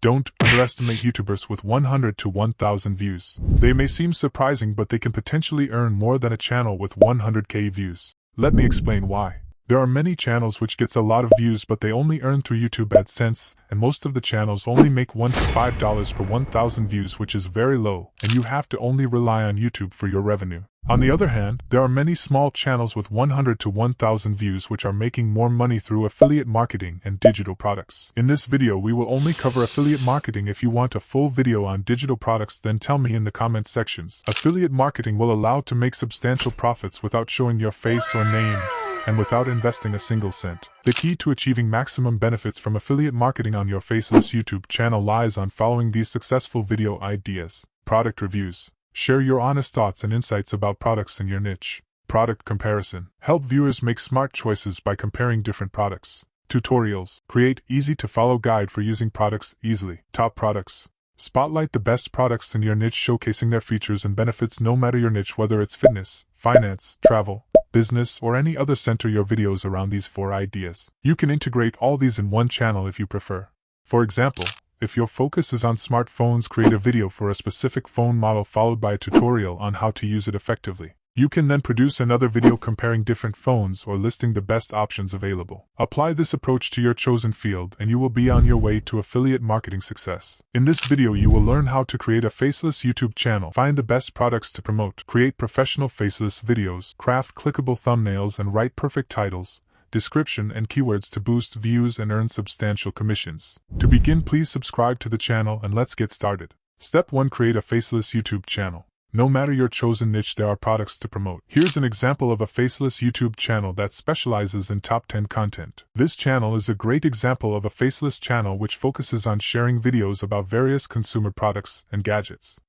Don't underestimate YouTubers with 100 to 1,000 views. They may seem surprising, but they can potentially earn more than a channel with 100k views. Let me explain why. There are many channels which gets a lot of views, but they only earn through YouTube AdSense, and most of the channels only make $1 to $5 per 1,000 views, which is very low, and you have to only rely on YouTube for your revenue. On the other hand, there are many small channels with 100 to 1,000 views which are making more money through affiliate marketing and digital products. In this video, we will only cover affiliate marketing. If you want a full video on digital products, then tell me in the comment sections. Affiliate marketing will allow to make substantial profits without showing your face or name, and without investing a single cent. The key to achieving maximum benefits from affiliate marketing on your Faceless YouTube channel lies on following these successful video ideas. Product reviews. Share your honest thoughts and insights about products in your niche. Product comparison. Help viewers make smart choices by comparing different products. Tutorials. Create easy-to-follow guide for using products easily. Top products. Spotlight the best products in your niche, showcasing their features and benefits no matter your niche, whether it's fitness, finance, travel, business, or any other. Center your videos around these 4 ideas. You can integrate all these in one channel if you prefer. For example, if your focus is on smartphones, create a video for a specific phone model followed by a tutorial on how to use it effectively. You can then produce another video comparing different phones or listing the best options available. Apply this approach to your chosen field and you will be on your way to affiliate marketing success. In this video, you will learn how to create a faceless YouTube channel, find the best products to promote, create professional faceless videos, craft clickable thumbnails, and write perfect titles, description, and keywords to boost views and earn substantial commissions. To begin, please subscribe to the channel and let's get started. Step 1. Create a faceless YouTube channel. No matter your chosen niche, there are products to promote. Here's an example of a faceless YouTube channel that specializes in top 10 content. This channel is a great example of a faceless channel which focuses on sharing videos about various consumer products and gadgets.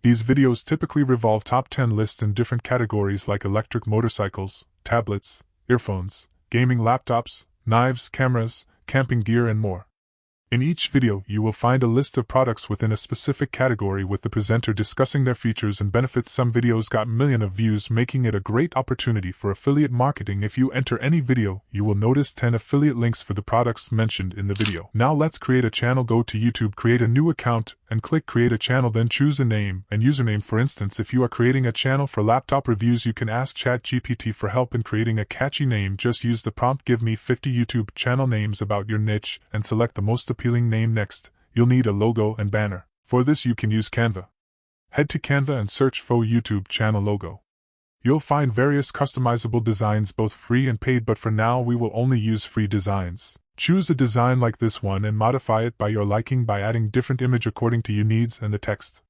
These videos typically revolve top 10 lists in different categories like electric motorcycles, tablets, earphones, gaming laptops, knives, cameras, camping gear, and more. In each video, you will find a list of products within a specific category with the presenter discussing their features and benefits. Some videos got millions of views, making it a great opportunity for affiliate marketing. If you enter any video, you will notice 10 affiliate links for the products mentioned in the video. Now let's create a channel. Go to YouTube, create a new account, and click Create a Channel, then choose a name and username. For instance, if you are creating a channel for laptop reviews, you can ask ChatGPT for help in creating a catchy name. Just use the prompt, give me 50 YouTube channel names about your niche, and select the most appealing name. Next, you'll need a logo and banner. For this, you can use Canva. Head to Canva and search for YouTube channel logo. You'll find various customizable designs, both free and paid, but for now we will only use free designs. Choose a design like this one and modify it by your liking by adding different image according to your needs and the text.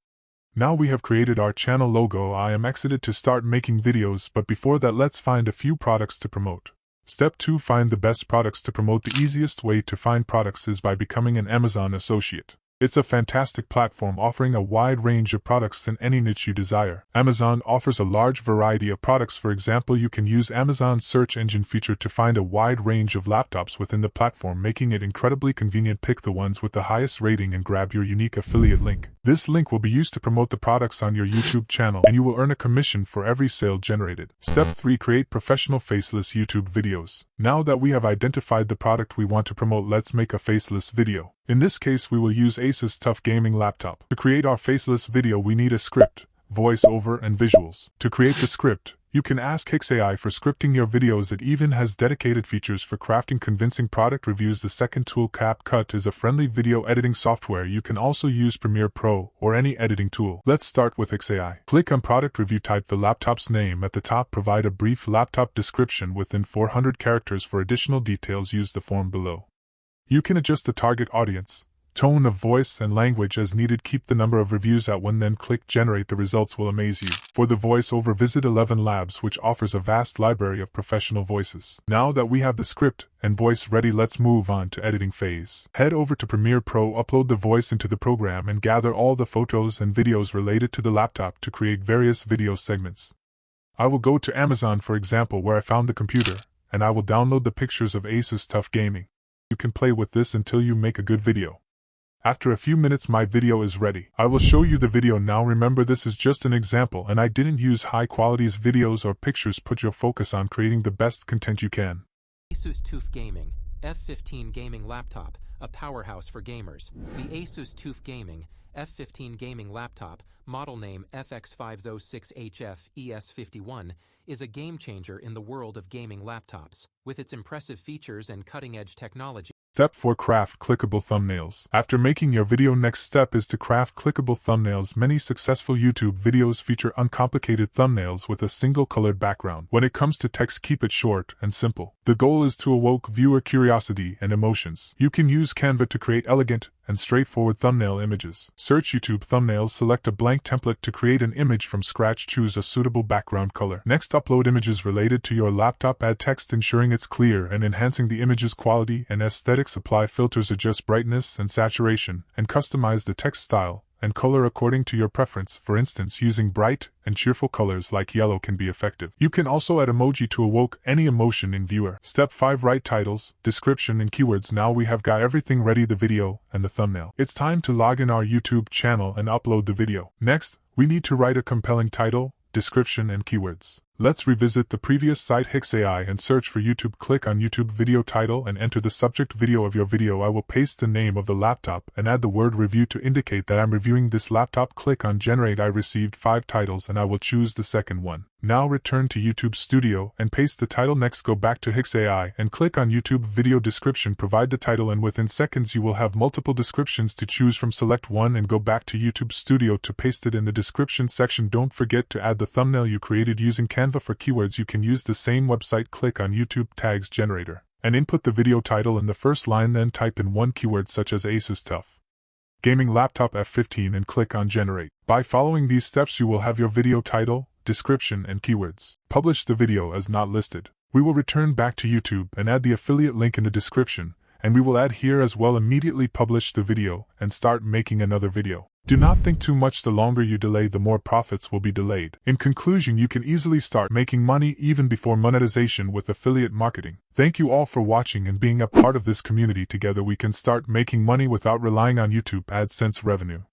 Now we have created our channel logo. I am excited to start making videos, but before that, let's find a few products to promote. Step 2. Find the best products to promote. The easiest way to find products is by becoming an Amazon associate. It's a fantastic platform offering a wide range of products in any niche you desire. Amazon offers a large variety of products. For example, you can use Amazon's search engine feature to find a wide range of laptops within the platform, making it incredibly convenient. Pick the ones with the highest rating and grab your unique affiliate link. This link will be used to promote the products on your YouTube channel, and you will earn a commission for every sale generated. Step 3. Create professional faceless YouTube videos. Now that we have identified the product we want to promote, let's make a faceless video. In this case, we will use Asus TUF gaming laptop. To create our faceless video, we need a script, voiceover, and visuals. To create the script, you can ask AI for scripting your videos. It even has dedicated features for crafting convincing product reviews. The second tool, CapCut, is a friendly video editing software. You can also use Premiere Pro or any editing tool. Let's start with AI. Click on product review, type the laptop's name at the top, provide a brief laptop description within 400 characters. For additional details, use the form below. You can adjust the target audience, tone of voice, and language as needed. Keep the number of reviews at 1, then click Generate. The results will amaze you. For the voiceover, visit 11 Labs, which offers a vast library of professional voices. Now that we have the script and voice ready, let's move on to editing phase. Head over to Premiere Pro, upload the voice into the program, and gather all the photos and videos related to the laptop to create various video segments. I will go to Amazon, for example, where I found the computer, and I will download the pictures of Asus TUF Gaming. You can play with this until you make a good video. After a few minutes, my video is ready. I will show you the video now. Remember, this is just an example and I didn't use high quality videos or pictures. Put your focus on creating the best content you can. Asus TUF Gaming F15 gaming laptop. a powerhouse for gamers. The Asus TUF Gaming F15 gaming laptop, model name FX506HF ES51, is a game-changer in the world of gaming laptops. With its impressive features and cutting-edge technology. Step 4. Craft clickable thumbnails. After making your video, next step is to craft clickable thumbnails. Many successful YouTube videos feature uncomplicated thumbnails with a single colored background. When it comes to text, keep it short and simple. The goal is to evoke viewer curiosity and emotions. You can use Canva to create elegant and straightforward thumbnail images. Search YouTube thumbnails, select a blank template to create an image from scratch, choose a suitable background color. Next, upload images related to your laptop, add text ensuring it's clear and enhancing the image's quality and aesthetics, apply filters, adjust brightness and saturation, and customize the text style and color according to your preference. For instance, using bright and cheerful colors like yellow can be effective. You can also add emoji to evoke any emotion in viewer. Step 5. Write titles, description, and keywords. Now we have got everything ready, the video and the thumbnail. It's time to log in our YouTube channel and upload the video. Next, we need to write a compelling title, description, and keywords. Let's revisit the previous site HixAI and search for YouTube. Click on YouTube video title and enter the subject video of your video. I will paste the name of the laptop and add the word review to indicate that I'm reviewing this laptop. Click on generate. I received 5 titles and I will choose the second one. Now return to YouTube Studio and paste the title. Next, go back to HixAI and click on YouTube video description. Provide the title and within seconds you will have multiple descriptions to choose from. Select one and go back to YouTube Studio to paste it in the description section. Don't forget to add the thumbnail you created using Canva. For keywords, you can use the same website. Click on YouTube Tags Generator and input the video title in the first line, then type in one keyword such as Asus TUF Gaming Laptop F15 and click on Generate. By following these steps you will have your video title, description, and keywords. Publish the video as not listed. We will return back to YouTube and add the affiliate link in the description, and we will add here as well. Immediately publish the video and start making another video. Do not think too much. The longer you delay, the more profits will be delayed. In conclusion, you can easily start making money even before monetization with affiliate marketing. Thank you all for watching and being a part of this community. Together we can start making money without relying on YouTube AdSense revenue.